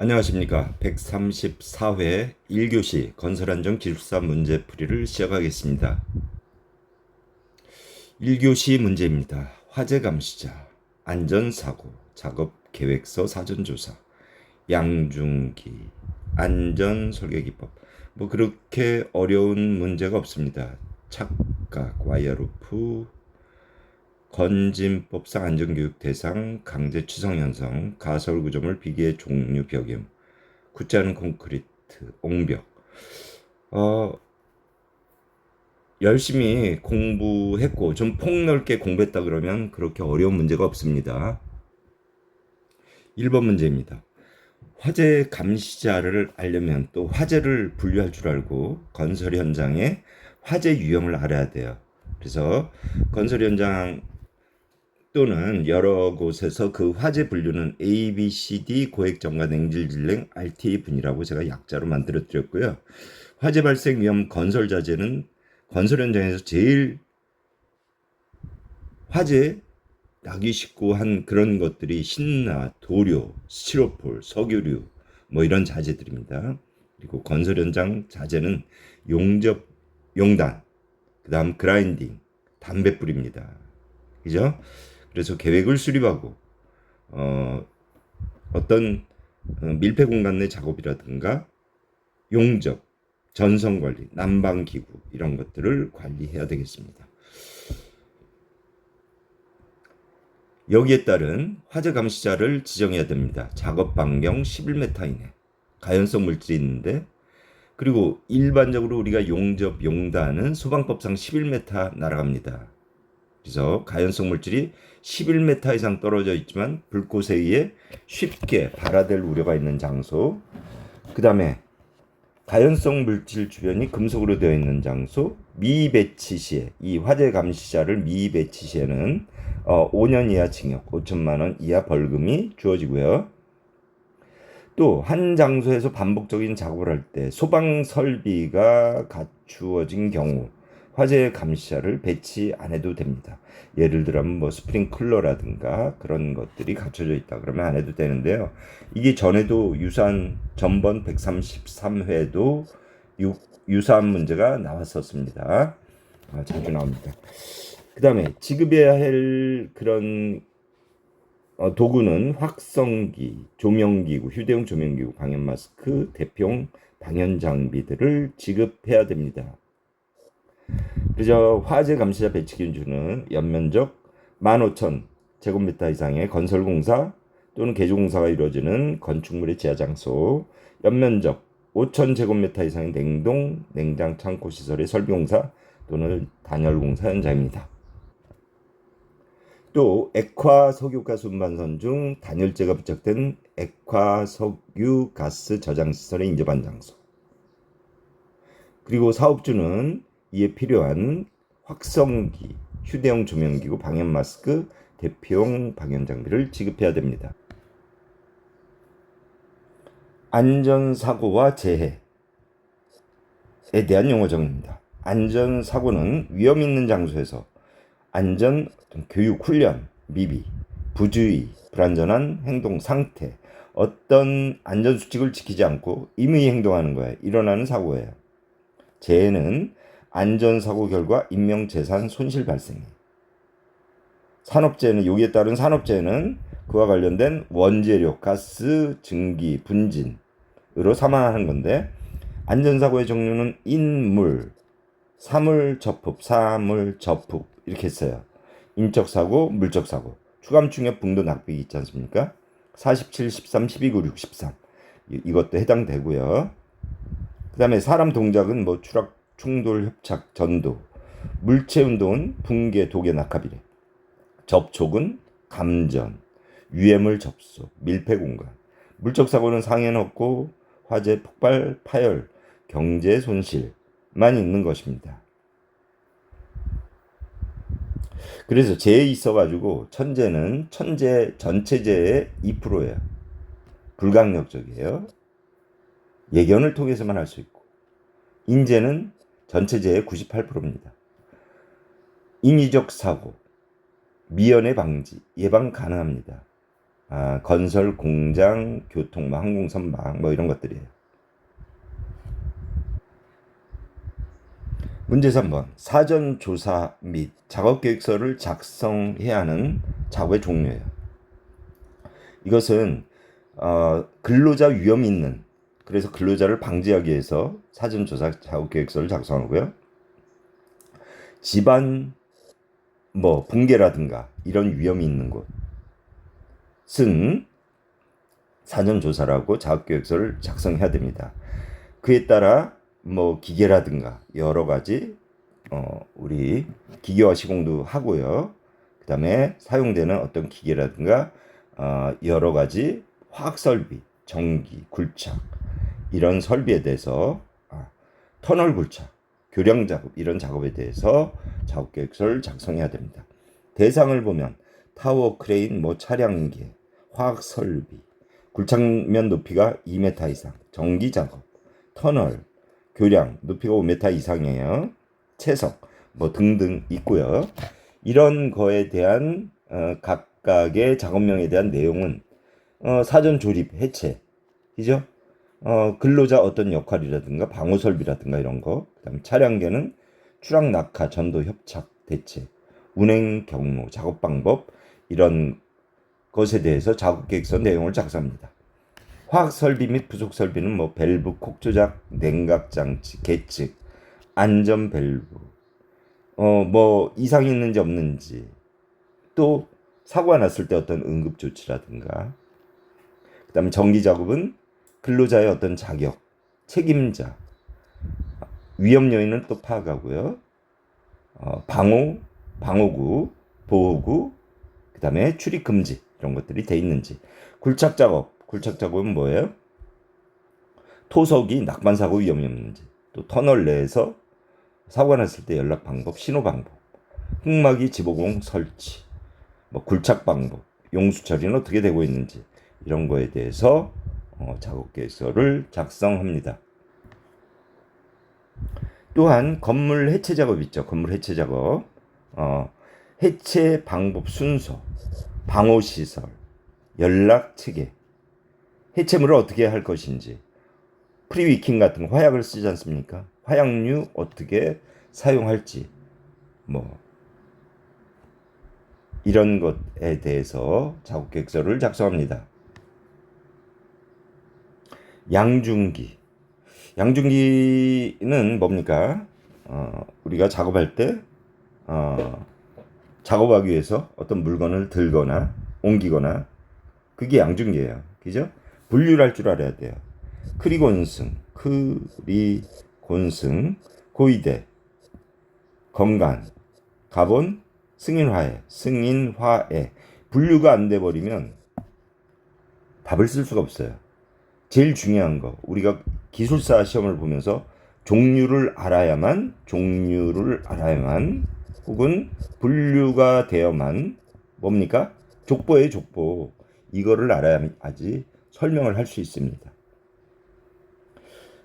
안녕하십니까. 134회 1교시 건설안전 기술사 문제풀이를 시작하겠습니다. 1교시 문제입니다. 화재 감시자, 안전사고, 작업계획서 사전조사, 양중기, 안전설계기법. 그렇게 어려운 문제가 없습니다. 착각, 와이어루프, 건진법상 안전교육 대상, 강제 추상 현상, 가설 구조물, 비계 종류 벽염, 굳지 않은 콘크리트, 옹벽. 열심히 공부했고 좀 폭넓게 공부했다 그러면 그렇게 어려운 문제가 없습니다. 1번 문제입니다. 화재 감시자를 알려면 또 화재를 분류할 줄 알고 건설 현장의 화재 유형을 알아야 돼요. 그래서 건설 현장 또는 여러 곳에서 그 화재 분류는 A, B, C, D 고액점과 냉질 진행 RTA 분이라고 제가 약자로 만들어 드렸고요. 화재 발생 위험 건설 자재는 건설 현장에서 제일 화재 나기 쉽고 한 그런 것들이 신나, 도료, 스티로폴, 석유류 이런 자재들입니다. 그리고 건설 현장 자재는 용접, 용단, 그다음 그라인딩, 담뱃불입니다. 그죠? 그래서 계획을 수립하고 어떤 밀폐 공간 내 작업이라든가 용접, 전선 관리, 난방 기구 이런 것들을 관리해야 되겠습니다. 여기에 따른 화재 감시자를 지정해야 됩니다. 작업 반경 11m 이내. 가연성 물질이 있는데 그리고 일반적으로 우리가 용접, 용단은 소방법상 11m 날아갑니다. 그래서 가연성 물질이 11m 이상 떨어져 있지만 불꽃에 의해 쉽게 발화될 우려가 있는 장소, 그 다음에 가연성 물질 주변이 금속으로 되어 있는 장소, 미배치 시에 이 화재 감시자를 미배치 시에는 5년 이하 징역, 5천만 원 이하 벌금이 주어지고요. 또 한 장소에서 반복적인 작업을 할 때 소방 설비가 갖추어진 경우 화재 감시자를 배치 안 해도 됩니다. 예를 들면 스프링클러라든가 그런 것들이 갖춰져 있다 그러면 안 해도 되는데요. 이게 전에도 유사한 전번 133회도 유사한 문제가 나왔었습니다. 자주 나옵니다. 그 다음에 지급해야 할 그런 도구는 확성기, 조명기구, 휴대용 조명기구, 방역마스크, 대피용 방역장비들을 지급해야 됩니다. 그래서 화재 감시자 배치 기준은 연면적 15,000제곱미터 이상의 건설공사 또는 개조공사가 이루어지는 건축물의 지하장소, 연면적 5,000제곱미터 이상의 냉동, 냉장, 창고 시설의 설비공사 또는 단열공사 현장입니다. 또 액화석유가스 운반선 중 단열재가 부착된 액화석유가스 저장시설의 인접한 장소, 그리고 사업주는 이에 필요한 확성기, 휴대용 조명기구, 방역마스크, 대피용 방역장비를 지급해야 됩니다. 안전사고와 재해에 대한 용어 정의입니다. 안전사고는 위험 있는 장소에서 안전, 교육, 훈련, 미비, 부주의, 불안전한 행동, 상태, 어떤 안전수칙을 지키지 않고 임의 행동하는 거예요. 일어나는 사고예요. 재해는 안전사고 결과 인명재산 손실 발생이에요. 산업재해는 여기에 따른 산업재해는 그와 관련된 원재료, 가스, 증기, 분진으로 사망하는 건데 안전사고의 종류는 인물, 사물 접흡, 사물 접흡 이렇게 했어요. 인적사고, 물적사고, 추감충격, 붕도, 낙비기 있지 않습니까? 47, 13, 12, 9, 6, 13 이것도 해당되고요. 그 다음에 사람 동작은 추락, 충돌, 협착, 전도, 물체운동은 붕괴, 독의, 낙하비례, 접촉은 감전, 유해물 접속, 밀폐공간, 물적사고는 상해는 없고 화재, 폭발, 파열, 경제 손실만 있는 것입니다. 그래서 재해 있어가지고 천재는 전체재해의 2%예요. 불강력적이에요. 예견을 통해서만 할 수 있고 인재는 전체재해의 98%입니다. 인위적 사고, 미연의 방지, 예방 가능합니다. 건설, 공장, 교통, 뭐 항공선박 뭐 이런 것들이에요. 문제 3번. 사전 조사 및 작업 계획서를 작성해야 하는 작업의 종류예요. 이것은 근로자 위험이 있는, 그래서 근로자를 방지하기 위해서 사전 조사 작업 계획서를 작성하고요. 집안 뭐 붕괴라든가 이런 위험이 있는 곳은 사전 조사를 하고 작업 계획서를 작성해야 됩니다. 그에 따라 뭐 기계라든가 여러 가지 우리 기계화 시공도 하고요. 그 다음에 사용되는 어떤 기계라든가 여러 가지 화학 설비, 전기, 굴착 이런 설비에 대해서 터널 굴착, 교량 작업 이런 작업에 대해서 작업 계획서를 작성해야 됩니다. 대상을 보면 타워, 크레인, 뭐 차량계, 화학 설비, 굴착면 높이가 2m 이상, 전기 작업, 터널, 교량 높이가 5m 이상이에요. 채석 뭐 등등 있고요. 이런 거에 대한 각각의 작업명에 대한 내용은 사전 조립 해체, 그죠? 근로자 어떤 역할이라든가 방호 설비라든가 이런 거, 그다음에 차량계는 추락 낙하 전도 협착 대체, 운행 경로, 작업 방법 이런 것에 대해서 작업 계획서 내용을 작성합니다. 화학 설비 및 부속 설비는 뭐 밸브, 콕 조작, 냉각 장치, 계측, 안전 밸브, 뭐 이상이 있는지 없는지, 또 사고가 났을 때 어떤 응급 조치라든가, 그다음에 전기 작업은 근로자의 어떤 자격, 책임자, 위험 요인을 또 파악하고요. 방호, 방호구, 보호구, 그다음에 출입 금지 이런 것들이 돼 있는지. 굴착 작업은 뭐예요? 토석이 낙반 사고 위험이 없는지, 또 터널 내에서 사고가 났을 때 연락 방법, 신호 방법, 흙막이 지보공 설치, 뭐 굴착 방법, 용수 처리는 어떻게 되고 있는지 이런 거에 대해서 작업 계획서를 작성합니다. 또한 건물 해체 작업 있죠. 건물 해체 작업. 해체 방법 순서, 방호 시설, 연락 체계, 해체물을 어떻게 할 것인지, 프리위킹 같은 화약을 쓰지 않습니까? 화약류 어떻게 사용할지, 뭐 이런 것에 대해서 작업 계획서를 작성합니다. 양중기는 뭡니까? 우리가 작업할 때 작업하기 위해서 어떤 물건을 들거나 옮기거나, 그게 양중기예요. 그죠? 분류를 할 줄 알아야 돼요. 크리곤승, 고이대, 검간, 가본, 승인화해. 분류가 안 돼 버리면 답을 쓸 수가 없어요. 제일 중요한 거, 우리가 기술사 시험을 보면서 종류를 알아야만, 혹은 분류가 되어만, 뭡니까? 족보예요, 족보. 이거를 알아야지 설명을 할 수 있습니다.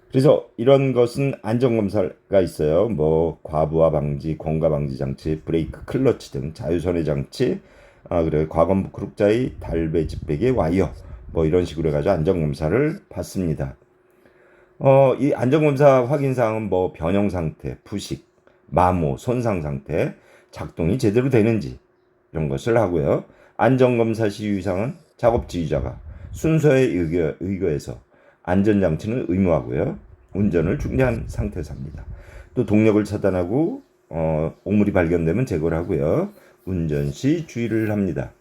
그래서 이런 것은 안전검사가 있어요. 뭐 과부하 방지, 공가 방지 장치, 브레이크, 클러치 등 자유선의 장치, 그래 과건부 크룩자의 달배 집배기 와이어, 뭐 이런 식으로 해가지고 안전검사를 받습니다. 이 안전검사 확인사항은 뭐 변형 상태, 부식, 마모, 손상 상태, 작동이 제대로 되는지 이런 것을 하고요. 안전검사 시 유의사항은 작업 지휘자가 순서에 의거해서 안전장치는 의무하고요. 운전을 중지한 상태에서 합니다. 또 동력을 차단하고 오물이 발견되면 제거를 하고요. 운전 시 주의를 합니다.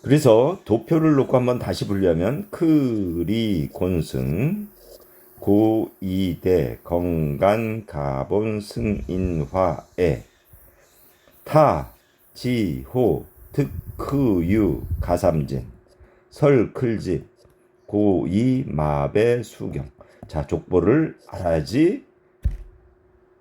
그래서 도표를 놓고 한번 다시 분류하면 크리, 곤승, 고이대, 건간, 가본, 승인화에, 타, 지, 호, 특, 크, 유, 가삼진, 설, 클집, 고이, 마배, 수경. 자, 족보를 알아야지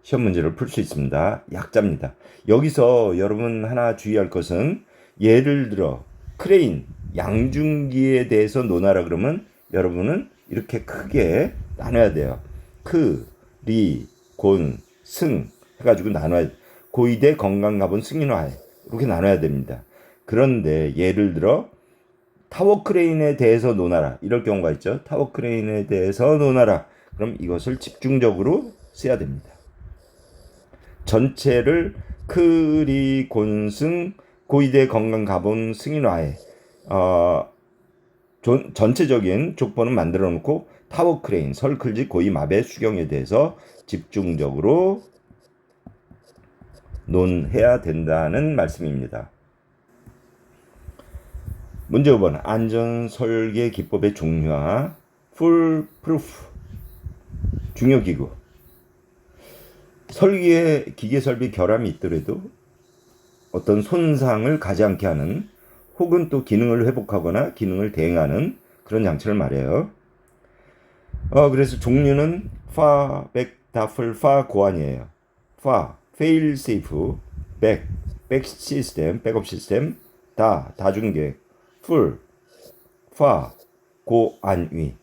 시험 문제를 풀 수 있습니다. 약자입니다. 여기서 여러분 하나 주의할 것은, 예를 들어 크레인, 양중기에 대해서 논하라 그러면 여러분은 이렇게 크게 나눠야 돼요. 크, 리, 곤, 승 해가지고 나눠야, 고이대, 건강, 가본, 승인화해 이렇게 나눠야 됩니다. 그런데 예를 들어 타워 크레인에 대해서 논하라. 이럴 경우가 있죠. 타워 크레인에 대해서 논하라. 그럼 이것을 집중적으로 써야 됩니다. 전체를 크리 곤승 고이대 건강 가본 승인화에 전체적인 족보는 만들어 놓고 타워 크레인, 설클지 고이 마베 수경에 대해서 집중적으로 논해야 된다는 말씀입니다. 문제 5번 안전 설계 기법의 중요화 풀 프루프 중요 기구 설계에 기계 설비 결함이 있더라도 어떤 손상을 가지 않게 하는 혹은 또 기능을 회복하거나 기능을 대행하는 그런 장치를 말해요. 그래서 종류는 파, 백, 다플, 파 고안이에요. 파, fail safe, 백 시스템, 백업 시스템, 다중계, 풀, 파, 고안위.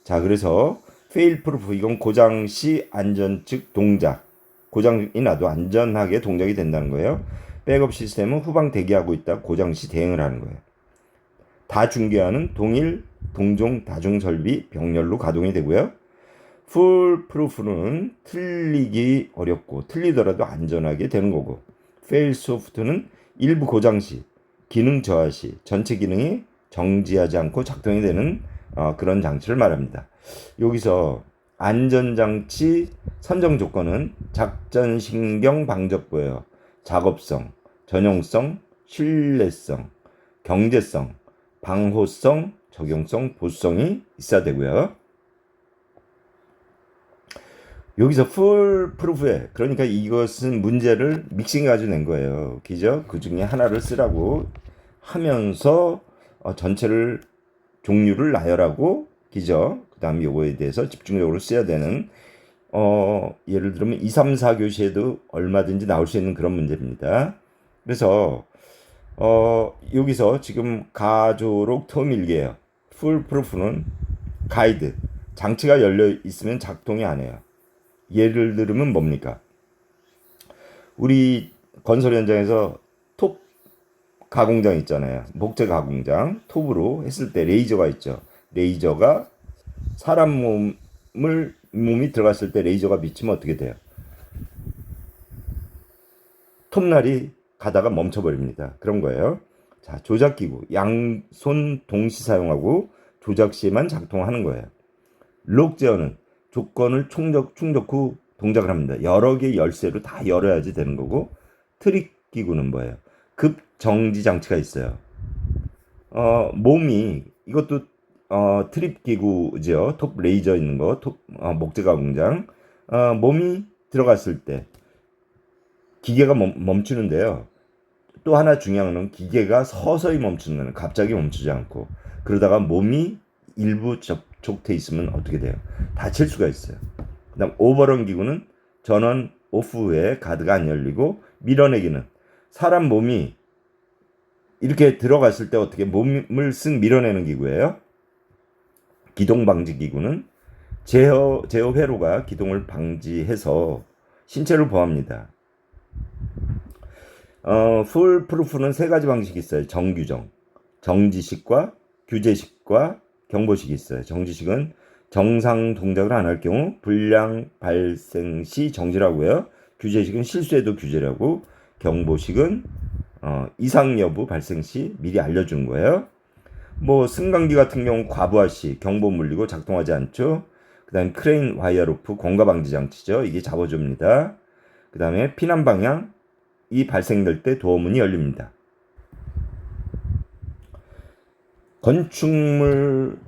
자, 그래서 fail proof 이건 고장 시 안전 측 동작. 고장이 나도 안전하게 동작이 된다는 거예요. 백업 시스템은 후방 대기하고 있다 고장 시 대응을 하는 거예요. 다중계화는 동일, 동종, 다중 설비 병렬로 가동이 되고요. 풀 프루프는 틀리기 어렵고 틀리더라도 안전하게 되는 거고, 페일 소프트는 일부 고장 시, 기능 저하 시 전체 기능이 정지하지 않고 작동이 되는 그런 장치를 말합니다. 여기서 안전장치 선정 조건은 작전신경 방적부예요. 작업성, 전용성, 신뢰성, 경제성, 방호성, 적용성, 보수성이 있어야 되고요. 여기서 풀 프루프에 그러니까 이것은 문제를 믹싱 가지고 낸 거예요. 그죠? 그 중에 하나를 쓰라고 하면서 전체를 종류를 나열하고 그죠? 그 다음 요거에 대해서 집중적으로 써야 되는 예를 들면 2, 3, 4교시에도 얼마든지 나올 수 있는 그런 문제입니다. 그래서 여기서 지금 가조록 터밀기예요. 풀 프루프는 가이드 장치가 열려 있으면 작동이 안 해요. 예를 들면 뭡니까? 우리 건설 현장에서 톱 가공장 있잖아요. 목재 가공장 톱으로 했을 때 레이저가 있죠. 레이저가 사람 몸이 들어갔을 때 레이저가 비치면 어떻게 돼요? 톱날이 가다가 멈춰버립니다. 그런 거예요. 자, 조작기구 양손 동시 사용하고 조작 시에만 작동하는 거예요. 록 제어는 조건을 충족 후 동작을 합니다. 여러 개의 열쇠로 다 열어야지 되는 거고, 트릭 기구는 뭐예요? 급 정지 장치가 있어요. 몸이 이것도 트립 기구죠. 톱 레이저 있는 거, 목재 가공장. 몸이 들어갔을 때 기계가 멈추는데요. 또 하나 중요한 건 기계가 서서히 멈추는 거예요. 갑자기 멈추지 않고. 그러다가 몸이 일부 접촉돼 있으면 어떻게 돼요? 다칠 수가 있어요. 그 다음 오버런 기구는 전원 오프 후에 가드가 안 열리고, 밀어내기는 사람 몸이 이렇게 들어갔을 때 어떻게 몸을 쓱 밀어내는 기구예요. 기동 방지 기구는 제어 회로가 기동을 방지해서 신체를 보호합니다. 풀 프루프는 세 가지 방식이 있어요. 정규정, 정지식과 규제식과 경보식이 있어요. 정지식은 정상 동작을 안 할 경우 불량 발생 시 정지라고요. 규제식은 실수해도 규제라고, 경보식은 이상 여부 발생 시 미리 알려주는 거예요. 뭐 승강기 같은 경우 과부하 시 경보 물리고 작동하지 않죠. 그 다음에 크레인 와이어로프 공가 방지 장치죠. 이게 잡아줍니다. 그 다음에 피난 방향 이 발생될 때 도어문이 열립니다. 건축물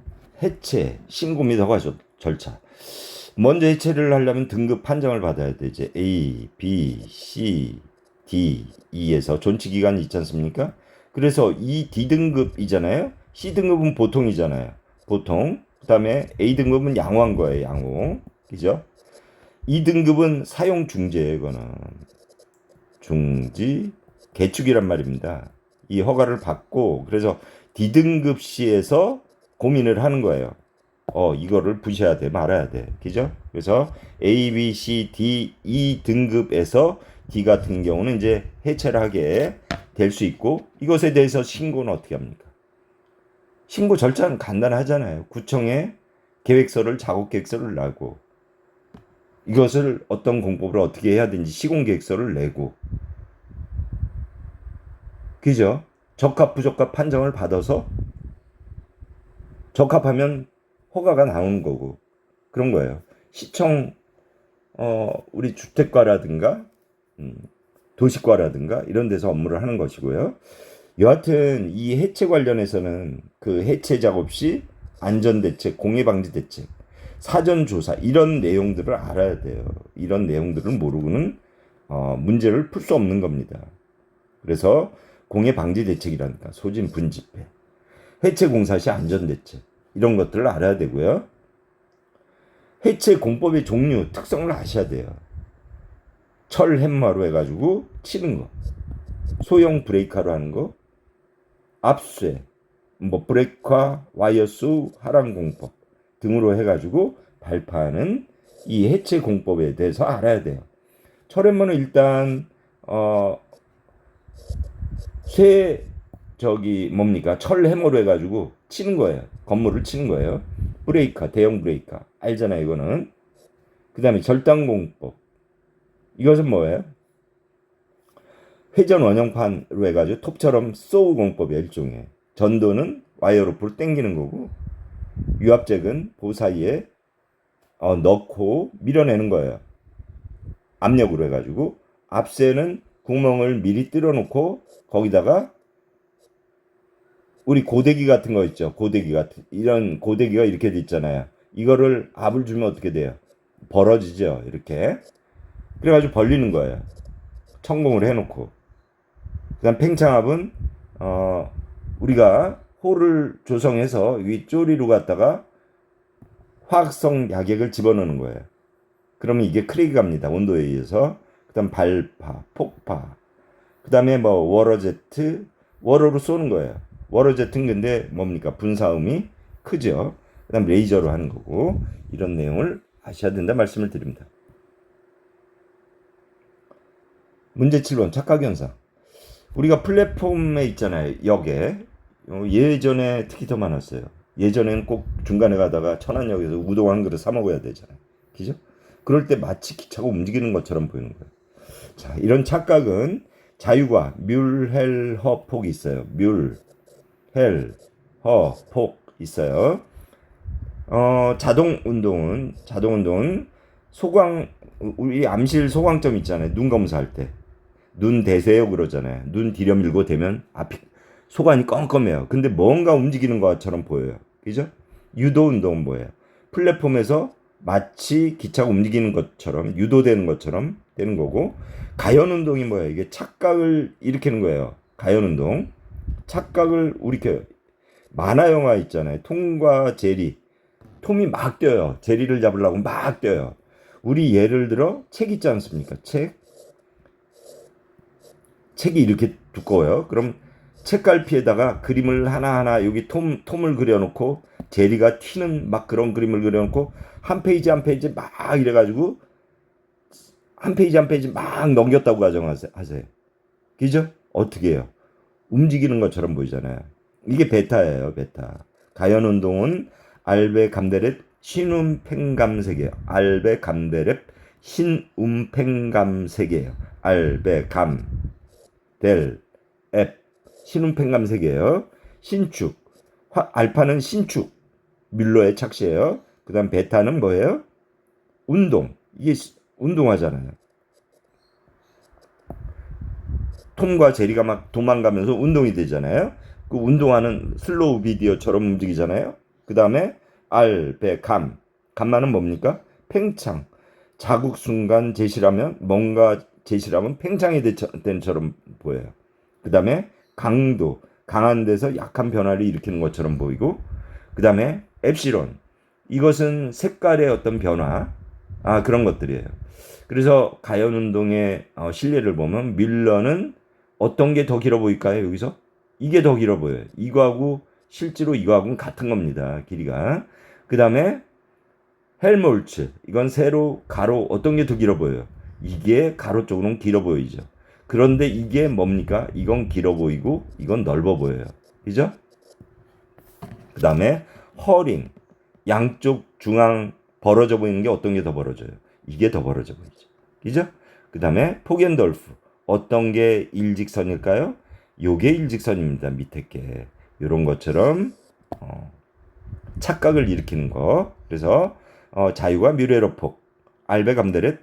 해체 신고 및 허가 절차. 먼저 해체를 하려면 등급 판정을 받아야 되죠. A, B, C, D, E에서 존치 기간이 있지 않습니까? 그래서 이 D등급이잖아요. C등급은 보통이잖아요. 보통. 그 다음에 A등급은 양호한 거예요. 양호. 그죠? 2등급은 사용 중지예요. 이거는 중지 개축이란 말입니다. 이 허가를 받고, 그래서 D등급 시에서 고민을 하는 거예요. 이거를 부셔야 돼, 말아야 돼. 그죠? 그래서 A, B, C, D, E 등급에서 D 같은 경우는 이제 해체를 하게 될 수 있고 이것에 대해서 신고는 어떻게 합니까? 신고 절차는 간단하잖아요. 구청에 계획서를 작업 계획서를 내고 이것을 어떤 공법으로 어떻게 해야 되는지 시공 계획서를 내고 그죠? 적합 부적합 판정을 받아서 적합하면 허가가 나오는 거고 그런 거예요. 시청 우리 주택과라든가 도시과라든가 이런 데서 업무를 하는 것이고요. 여하튼 이 해체 관련해서는 그 해체 작업 시 안전대책, 공해방지대책, 사전조사 이런 내용들을 알아야 돼요. 이런 내용들을 모르고는 문제를 풀 수 없는 겁니다. 그래서 공해방지대책이라니까 소진 분집회, 해체 공사 시 안전대책 이런 것들을 알아야 되고요. 해체 공법의 종류, 특성을 아셔야 돼요. 철 햄머로 해가지고 치는 거, 소형 브레이커로 하는 거, 압수해, 뭐 브레이커, 와이어수, 하랑 공법 등으로 해가지고 발파하는 이 해체 공법에 대해서 알아야 돼요. 철 햄머는 일단 철 해머로 해가지고 치는 거예요. 건물을 치는 거예요. 브레이커, 대형 브레이커 알잖아요, 이거는. 그 다음에 절단공법. 이것은 뭐예요? 회전 원형판으로 해가지고 톱처럼 쏘우 공법이에요, 일종의. 전도는 와이어로프를 당기는 거고, 유압잭은 보 사이에 넣고 밀어내는 거예요. 압력으로 해가지고. 압세는 구멍을 미리 뚫어놓고 거기다가 우리 고데기 같은 거 있죠. 고데기 같은 이런 고데기가 이렇게 돼 있잖아요. 이거를 압을 주면 어떻게 돼요? 벌어지죠. 이렇게. 그래가지고 벌리는 거예요. 천공을 해놓고. 그다음 팽창압은 우리가 홀을 조성해서 위 쪼리로 갖다가 화학성 약액을 집어넣는 거예요. 그러면 이게 크랙이 갑니다. 온도에 의해서. 그다음 발파, 폭파. 그다음에 뭐 워러제트, 워러로 쏘는 거예요. 워러제트는 근데 뭡니까? 분사음이 크죠. 그다음 레이저로 하는 거고 이런 내용을 아셔야 된다 말씀을 드립니다. 문제 7번 착각현상. 우리가 플랫폼에 있잖아요. 역에. 예전에 특히 더 많았어요. 예전에는 꼭 중간에 가다가 천안역에서 우동 한 그릇 사 먹어야 되잖아요. 그죠? 그럴 때 마치 기차가 움직이는 것처럼 보이는 거예요. 자, 이런 착각은 자유과 뮬헬허폭이 있어요. 뮬헬허폭 있어요. 자동 운동은 소광 우리 암실 소광점 있잖아요. 눈 검사할 때. 눈 대세요 그러잖아요. 눈 들여밀고 되면 앞이 소관이 껌껌해요. 근데 뭔가 움직이는 것처럼 보여요. 그죠? 유도 운동은 뭐예요? 플랫폼에서 마치 기차가 움직이는 것처럼 유도되는 것처럼 되는 거고 가연 운동이 뭐예요? 이게 착각을 일으키는 거예요. 가연 운동. 착각을 우리 만화 영화 있잖아요. 톰과 제리. 톰이 막 뛰어요. 제리를 잡으려고 막 뛰어요. 우리 예를 들어 책 있지 않습니까? 책이 이렇게 두꺼워요. 그럼 책갈피에다가 그림을 하나하나 여기 톰을 그려놓고 제리가 튀는 막 그런 그림을 그려놓고 한 페이지 한 페이지 막 이래가지고 한 페이지 막 넘겼다고 가정하세요. 그죠? 어떻게 해요? 움직이는 것처럼 보이잖아요. 이게 베타예요. 베타. 가연운동은 알베감데렛 신음팽감세계예요. 알베감데렛 신음팽감세계예요. 알베감 델, 앱, 신음팽감세계예요. 신축, 알파는 신축, 뮬러의 착시예요. 그 다음 베타는 뭐예요? 운동, 이게 운동하잖아요. 톰과 제리가 막 도망가면서 운동이 되잖아요. 그 운동하는 슬로우 비디오처럼 움직이잖아요. 그 다음에 감마는 뭡니까? 팽창, 자국 순간 제시라면 뭔가 제시라면 팽창이 된 처럼 보여요. 그 다음에 강도, 강한 데서 약한 변화를 일으키는 것처럼 보이고 그 다음에 엡시론, 이것은 색깔의 어떤 변화, 그런 것들이에요. 그래서 가연운동의 실례를 보면 밀러는 어떤 게 더 길어 보일까요? 여기서 이게 더 길어 보여요. 이거하고 실제로 이거하고는 같은 겁니다. 길이가. 그 다음에 헬몰츠, 이건 세로 가로 어떤 게 더 길어 보여요? 이게 가로 쪽으로는 길어 보이죠. 그런데 이게 뭡니까? 이건 길어 보이고 이건 넓어 보여요. 그죠? 그 다음에 허링, 양쪽 중앙 벌어져 보이는 게 어떤 게 더 벌어져요? 이게 더 벌어져 보이죠. 그죠? 그 다음에 포겐돌프, 어떤 게 일직선일까요? 요게 일직선입니다. 밑에 게. 요런 것처럼 착각을 일으키는 거. 그래서 자유가 뮤레러폭, 알베감데랩,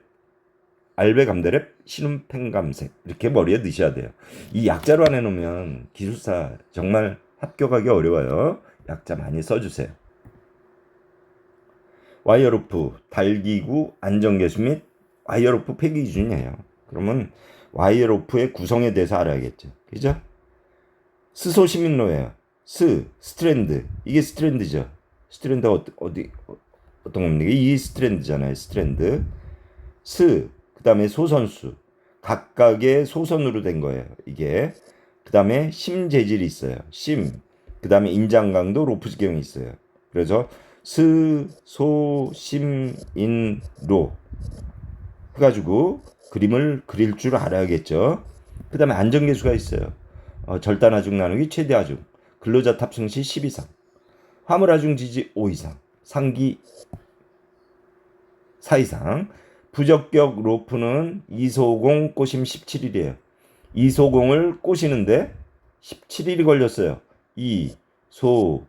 신음팽감색 이렇게 머리에 넣으셔야 돼요. 이 약자로 안 해놓으면 기술사 정말 합격하기 어려워요. 약자 많이 써주세요. 와이어로프, 달기구, 안전개수 및 와이어로프 폐기 기준이에요. 그러면 와이어로프의 구성에 대해서 알아야겠죠. 그죠? 스소 시민로예요. 스트랜드. 이게 스트랜드죠. 스트랜드가 어떤 겁니까? 이 스트랜드잖아요. 스트랜드. 그 다음에 소선수. 각각의 소선으로 된 거예요. 이게. 그 다음에 심재질이 있어요. 그 다음에 인장강도 로프스경이 있어요. 그래서 소, 심, 인, 로 해가지고 그림을 그릴 줄 알아야겠죠. 그 다음에 안전계수가 있어요. 절단하중 나누기 최대하중. 근로자 탑승 시 10 이상. 화물하중 지지 5 이상. 상기 4 이상. 부적격 로프는 이소공 꼬심 17일이에요. 이소공을 꼬시는데 17일이 걸렸어요. 이소공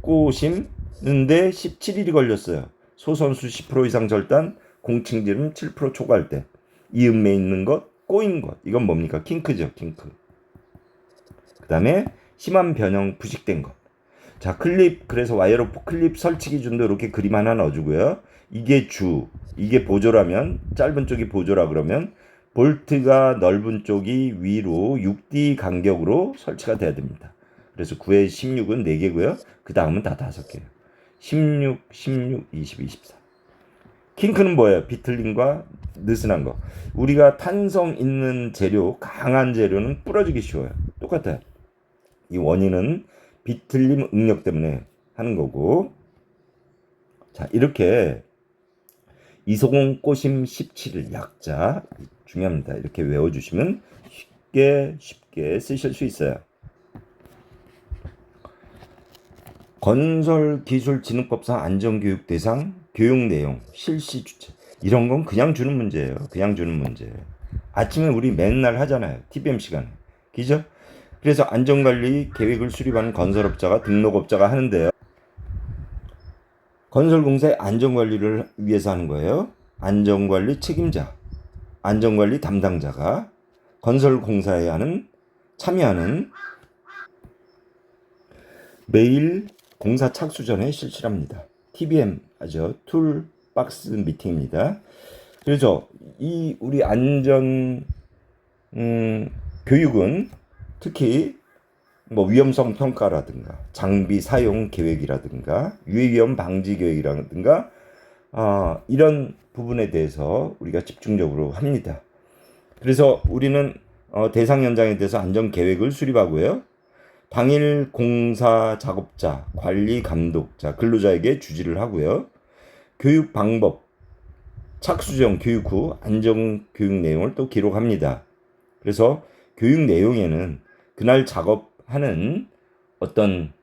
꼬심는데 17일이 걸렸어요. 소선수 10% 이상 절단, 공칭지름 7% 초과할 때. 이음매 있는 것, 꼬인 것. 이건 뭡니까? 킹크죠, 킹크. 그 다음에 심한 변형, 부식된 것. 자, 클립, 그래서 와이어로프 클립 설치 기준도 이렇게 그림 하나 넣어주고요. 이게 이게 보조라면, 짧은 쪽이 보조라 그러면, 볼트가 넓은 쪽이 위로 6D 간격으로 설치가 돼야 됩니다. 그래서 9에 16은 4개고요. 그 다음은 다 5개예요. 16, 20, 24. 킹크는 뭐예요? 비틀림과 느슨한 거. 우리가 탄성 있는 재료, 강한 재료는 부러지기 쉬워요. 똑같아요. 이 원인은 비틀림 응력 때문에 하는 거고. 자, 이렇게 이소공 꼬심 17일 약자 중요합니다. 이렇게 외워주시면 쉽게 쓰실 수 있어요. 건설기술진흥법상 안전교육 대상, 교육 내용, 실시 주체. 이런 건 그냥 주는 문제예요. 그냥 주는 문제예요. 아침에 우리 맨날 하잖아요. TBM 시간에. 그죠? 그래서 안전관리 계획을 수립하는 건설업자가 등록업자가 하는데요. 건설공사의 안전관리를 위해서 하는 거예요. 안전관리 책임자, 안전관리 담당자가 건설공사에 참여하는 매일 공사 착수 전에 실시합니다. TBM 하죠. 툴박스 미팅입니다. 그래서 이 우리 안전 교육은 특히 뭐 위험성 평가라든가 장비 사용 계획이라든가 유해위험 방지 계획이라든가 이런 부분에 대해서 우리가 집중적으로 합니다. 그래서 우리는 대상 현장에 대해서 안전 계획을 수립하고요. 당일 공사 작업자, 관리 감독자, 근로자에게 주지를 하고요. 교육 방법, 착수 전 교육 후 안전 교육 내용을 또 기록합니다. 그래서 교육 내용에는 그날 작업하는 어떤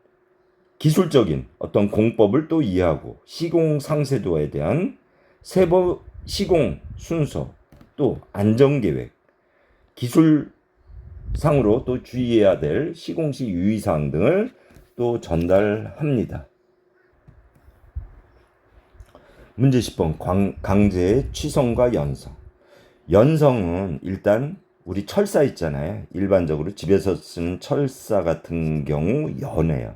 기술적인 어떤 공법을 또 이해하고 시공 상세도에 대한 시공 순서, 또 안전 계획, 기술 상으로 또 주의해야 될 시공 시 유의사항 등을 또 전달합니다. 문제 10번 강제의 취성과 연성. 연성은 일단 우리 철사 있잖아요. 일반적으로 집에서 쓰는 철사 같은 경우 연해요.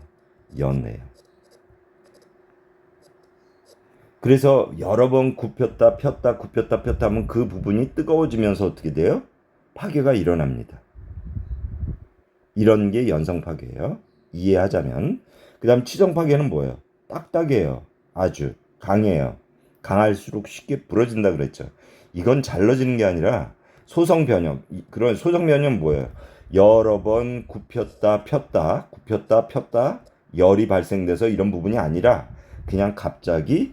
그래서 여러 번 굽혔다 폈다 하면 그 부분이 뜨거워지면서 어떻게 돼요? 파괴가 일어납니다. 이런 게 연성 파괴예요. 이해하자면. 그 다음 취성 파괴는 뭐예요? 딱딱해요. 아주 강해요. 강할수록 쉽게 부러진다 그랬죠. 이건 잘라지는 게 아니라 소성 변형. 그런 소성 변형은 뭐예요? 여러 번 굽혔다 폈다 열이 발생돼서 이런 부분이 아니라 그냥 갑자기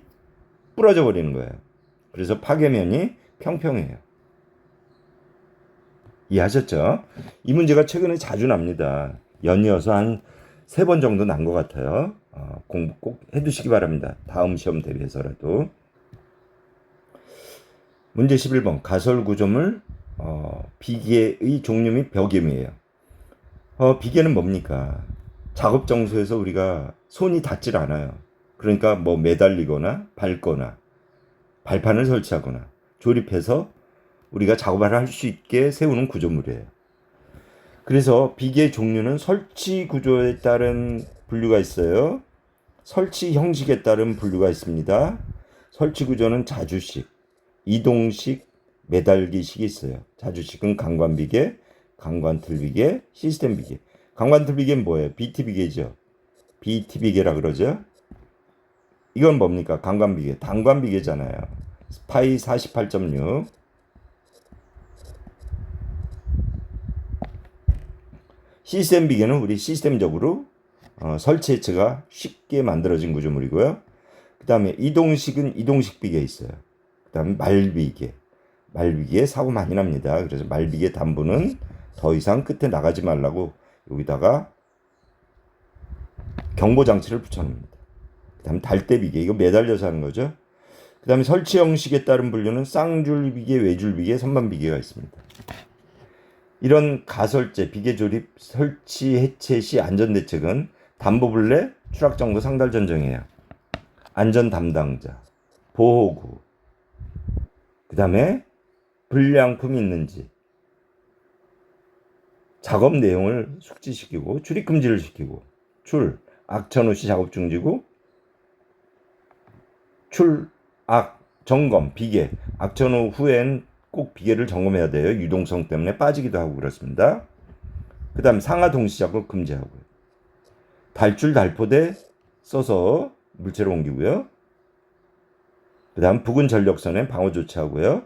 부러져 버리는 거예요. 그래서 파괴면이 평평해요. 이해하셨죠? 이 문제가 최근에 자주 납니다. 연이어서 한 3번 정도 난 것 같아요. 공부 꼭 해두시기 바랍니다. 다음 시험 대비해서라도. 문제 11번 가설구조물 비계의 종류 및 벽임이에요. 비계는 뭡니까? 작업 장소에서 우리가 손이 닿질 않아요. 그러니까 뭐 매달리거나 밟거나 발판을 설치하거나 조립해서 우리가 작업을 할 수 있게 세우는 구조물이에요. 그래서 비계 종류는 설치 구조에 따른 분류가 있어요. 설치 형식에 따른 분류가 있습니다. 설치 구조는 자주식, 이동식, 매달기식이 있어요. 자주식은 강관비계, 강관틀비계, 시스템 비계. 강관틀비계는 뭐예요? BT비계죠. BT비계라 그러죠. 이건 뭡니까? 강관비계, 단관비계잖아요. 파이 48.6. 시스템 비계는 우리 시스템적으로 설치 해체가 쉽게 만들어진 구조물이고요. 그 다음에 이동식은 이동식 비계 있어요. 그 다음에 말비계. 말비계에 사고 많이 납니다. 그래서 말비계 단부는 더 이상 끝에 나가지 말라고 여기다가 경보장치를 붙여놓습니다. 그 다음에 달대비계. 이거 매달려서 하는 거죠. 그 다음에 설치 형식에 따른 분류는 쌍줄비계, 외줄비계, 선반비계가 있습니다. 이런 가설제, 비계 조립, 설치, 해체 시 안전대책은 담보블레, 추락정보 상달 전정이에요. 안전 담당자, 보호구, 그 다음에 불량품이 있는지, 작업 내용을 숙지시키고 출입금지를 시키고 악천 후 시 작업 중지고 점검, 비계, 악천 후 후엔 꼭 비계를 점검해야 돼요. 유동성 때문에 빠지기도 하고 그렇습니다. 그 다음 상하 동시 작업 금지하고요. 달줄 달포대 써서 물체로 옮기고요. 그 다음 부근 전력선에 방어 조치하고요.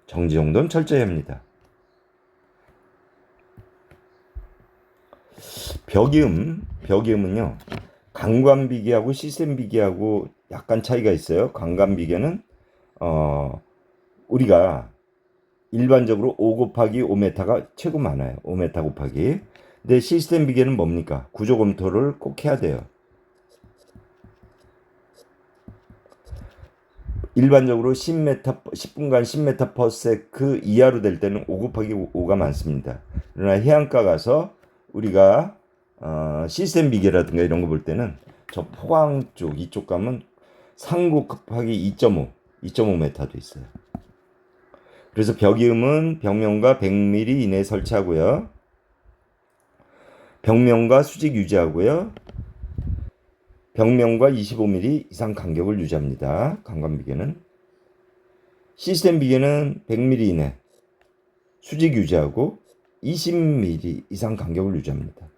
정지 정도는 철저히 합니다. 벽이음은요. 강관비계하고 시스템 비계하고 약간 차이가 있어요. 강관비계는 우리가 일반적으로 5 곱하기 5m가 최고 많아요. 5m 곱하기. 근데 시스템 비계는 뭡니까? 구조 검토를 꼭 해야 돼요. 일반적으로 10분간 10m per sec 이하로 될 때는 5 곱하기 5가 많습니다. 그러나 해안가 가서 우리가 시스템 비계라든가 이런 거 볼 때는 저 포항 쪽 이쪽 가면 3 곱하기 2.5m도 있어요. 그래서 벽이음은 벽면과 100mm 이내에 설치하고요. 벽면과 수직 유지하고요. 벽면과 25mm 이상 간격을 유지합니다. 강관비계는. 시스템 비계는 100mm 이내 수직 유지하고 20mm 이상 간격을 유지합니다.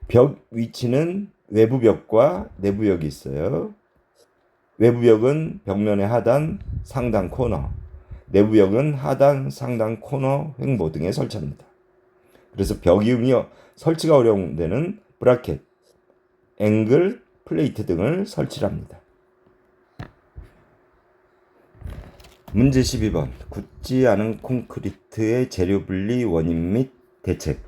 벽 위치는 외부 벽과 내부 벽이 있어요. 외부 벽은 벽면의 하단, 상단 코너, 내부 벽은 하단, 상단 코너, 횡보 등에 설치합니다. 그래서 벽이음이 설치가 어려운 데는 브라켓, 앵글, 플레이트 등을 설치합니다. 문제 12번. 굳지 않은 콘크리트의 재료 분리 원인 및 대책.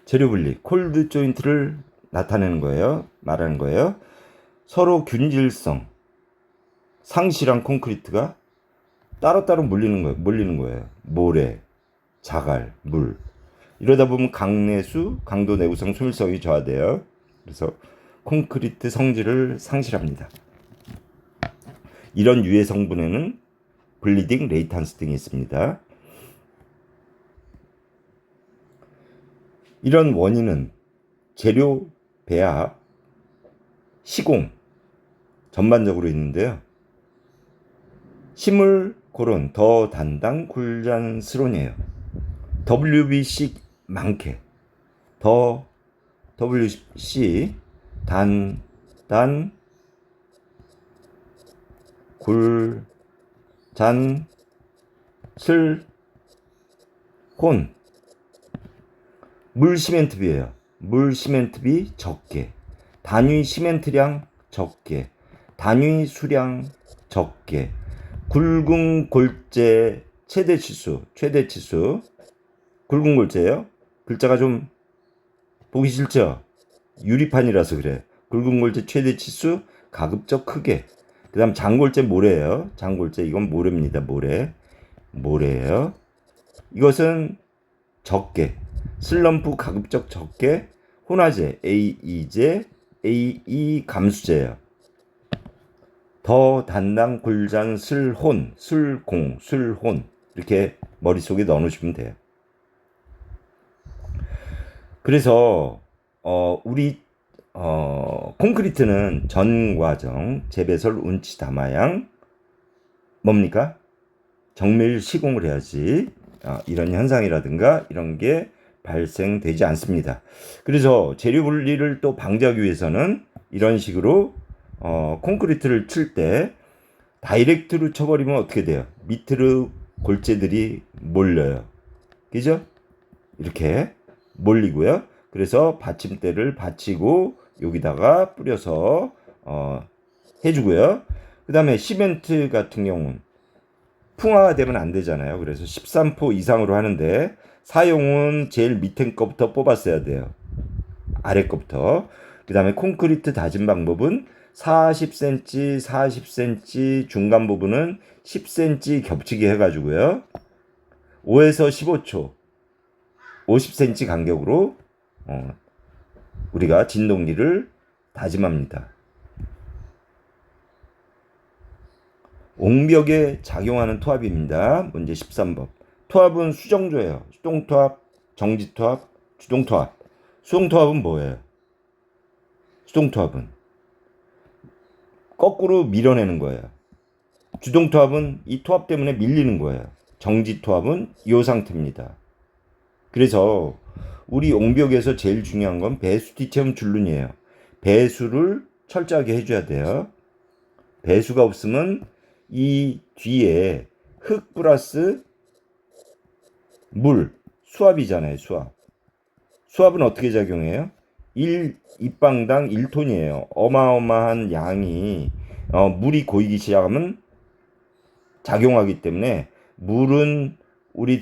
재료 분리, 콜드 조인트를 나타내는 거예요. 말하는 거예요. 서로 균질성, 상실한 콘크리트가 따로따로 몰리는 거예요. 모래, 자갈, 물. 이러다 보면 강내수, 강도 내구성, 소밀성이 저하돼요. 그래서 콘크리트 성질을 상실합니다. 이런 유해 성분에는 블리딩, 레이탄스 등이 있습니다. 이런 원인은 재료 배합, 시공 전반적으로 있는데요. 식물 고론 더 단단 굴잔스론이에요. WBC 많게 더 WC 단단 굴잔 슬콘 물 시멘트비예요. 물 시멘트비 적게, 단위 시멘트량 적게, 단위 수량 적게, 굵은 골재 최대 치수 굵은 골재예요. 글자가 좀 보기 싫죠? 유리판이라서 그래. 굵은 골재 최대 치수, 가급적 크게. 그 다음 장골재 모래예요. 장골재 이건 모래입니다. 모래예요. 이것은 적게. 슬럼프 가급적 적게. 혼화재 AE재, AE 감수재예요. 더 단당 굴잔 슬혼, 슬공, 슬혼 이렇게 머릿속에 넣어놓으시면 돼요. 그래서 우리 콘크리트는 전 과정 재배설 운치 담아양 뭡니까? 정밀 시공을 해야지 이런 현상이라든가 이런 게 발생되지 않습니다. 그래서 재료 분리를 또 방지하기 위해서는 이런 식으로 콘크리트를 칠 때 다이렉트로 쳐버리면 어떻게 돼요? 밑으로 골재들이 몰려요. 그죠? 이렇게 몰리고요. 그래서 받침대를 받치고 여기다가 뿌려서 해주고요. 그 다음에 시멘트 같은 경우는 풍화가 되면 안 되잖아요. 그래서 13포 이상으로 하는데 사용은 제일 밑에 거부터 뽑았어야 돼요. 아래 거부터. 그 다음에 콘크리트 다진 방법은 40cm, 40cm, 중간 부분은 10cm 겹치게 해가지고요. 5에서 15초, 50cm 간격으로 우리가 진동기를 다짐합니다. 옹벽에 작용하는 토합입니다. 문제 13번. 토합은 수정조예요. 수동토합, 정지토합, 주동토합. 수동토합은 뭐예요? 수동토합은 거꾸로 밀어내는 거예요. 주동토합은 이 토합 때문에 밀리는 거예요. 정지토합은 이 상태입니다. 그래서 우리 옹벽에서 제일 중요한 건 배수 뒤체험 줄눈이에요. 배수를 철저하게 해줘야 돼요. 배수가 없으면 이 뒤에 흙 플러스 물, 수압이잖아요. 수압은 어떻게 작용해요? 1입방당 1톤이에요. 어마어마한 양이 물이 고이기 시작하면 작용하기 때문에 물은 우리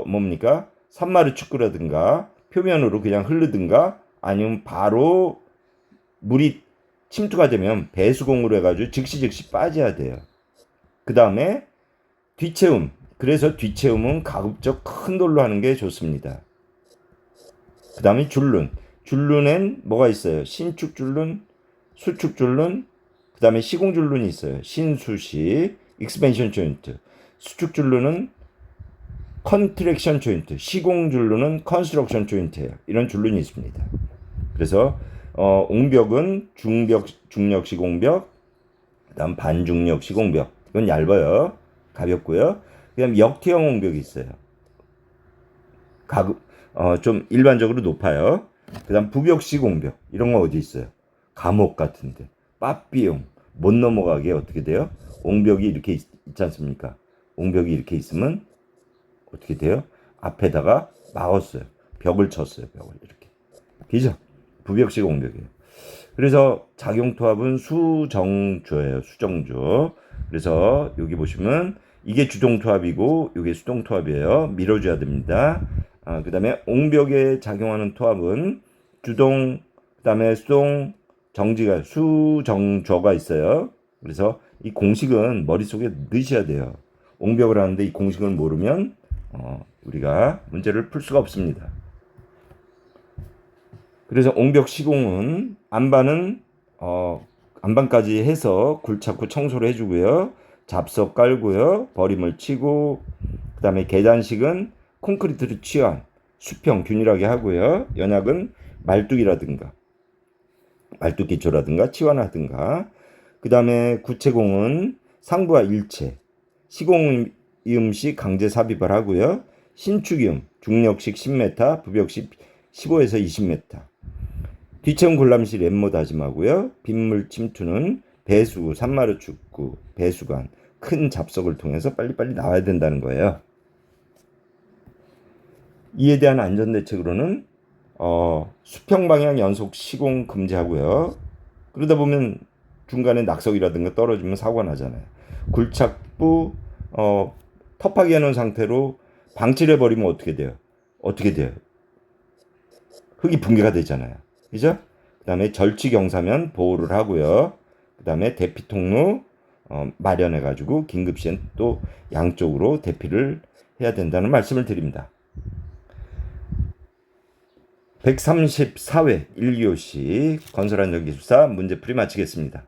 뭡니까? 산마루 축구라든가 표면으로 그냥 흐르든가 아니면 바로 물이 침투가 되면 배수공으로 해가지고 즉시 빠져야 돼요. 그 다음에 뒤채움. 그래서 뒤채움은 가급적 큰 돌로 하는 게 좋습니다. 그 다음에 줄눈. 줄눈엔 뭐가 있어요? 신축 줄눈, 수축 줄눈, 그 다음에 시공 줄눈이 있어요. 신수시, 익스펜션 조인트. 수축 줄눈은 컨트랙션 조인트, 시공 줄눈은 컨스트럭션 조인트예요. 이런 줄눈이 있습니다. 그래서 옹벽은 중력 시공벽, 그다음 반중력 시공벽. 이건 얇아요. 가볍고요. 그다음 역티형 옹벽이 있어요. 좀 일반적으로 높아요. 그다음 부벽 시공벽. 이런 거 어디 있어요? 감옥 같은데. 빠삐용. 못 넘어가게 어떻게 돼요? 옹벽이 이렇게 있지 않습니까? 옹벽이 이렇게 있으면 어떻게 돼요? 앞에다가 막았어요. 벽을 쳤어요. 벽을 이렇게. 그죠? 부벽식 옹벽이에요. 그래서 작용토합은 수정조예요. 수정조. 그래서 여기 보시면 이게 주동토합이고 이게 수동토합이에요. 밀어줘야 됩니다. 그 다음에 옹벽에 작용하는 토합은 주동, 그 다음에 수동, 정지가 수정조가 있어요. 그래서 이 공식은 머릿속에 넣으셔야 돼요. 옹벽을 하는데 이 공식을 모르면 우리가 문제를 풀 수가 없습니다. 그래서 옹벽 시공은 안반은 안반까지 해서 굴착후 청소를 해주고요. 잡석 깔고요. 버림을 치고 그 다음에 계단식은 콘크리트를 취한 수평 균일하게 하고요. 연약은 말뚝이라든가 말뚝 기초라든가 치환하든가 그 다음에 구체공은 상부와 일체 시공이음식 강제 삽입을 하고요. 신축이음 중력식 10m 부벽식 15에서 20m 뒤체험 굴람시 랩모 다짐하고요. 빗물 침투는 배수, 산마루 축구, 배수관, 큰 잡석을 통해서 빨리빨리 나와야 된다는 거예요. 이에 대한 안전대책으로는 수평 방향 연속 시공 금지하고요. 그러다 보면 중간에 낙석이라든가 떨어지면 사고가 나잖아요. 굴착부 텁하게 해놓은 상태로 방치를 해버리면 어떻게 돼요? 어떻게 돼요? 흙이 붕괴가 되잖아요. 그죠? 그 다음에 절취 경사면 보호를 하고요. 그 다음에 대피 통로 마련해가지고 긴급시엔 또 양쪽으로 대피를 해야 된다는 말씀을 드립니다. 134회 1교시 건설안전기술사 문제풀이 마치겠습니다.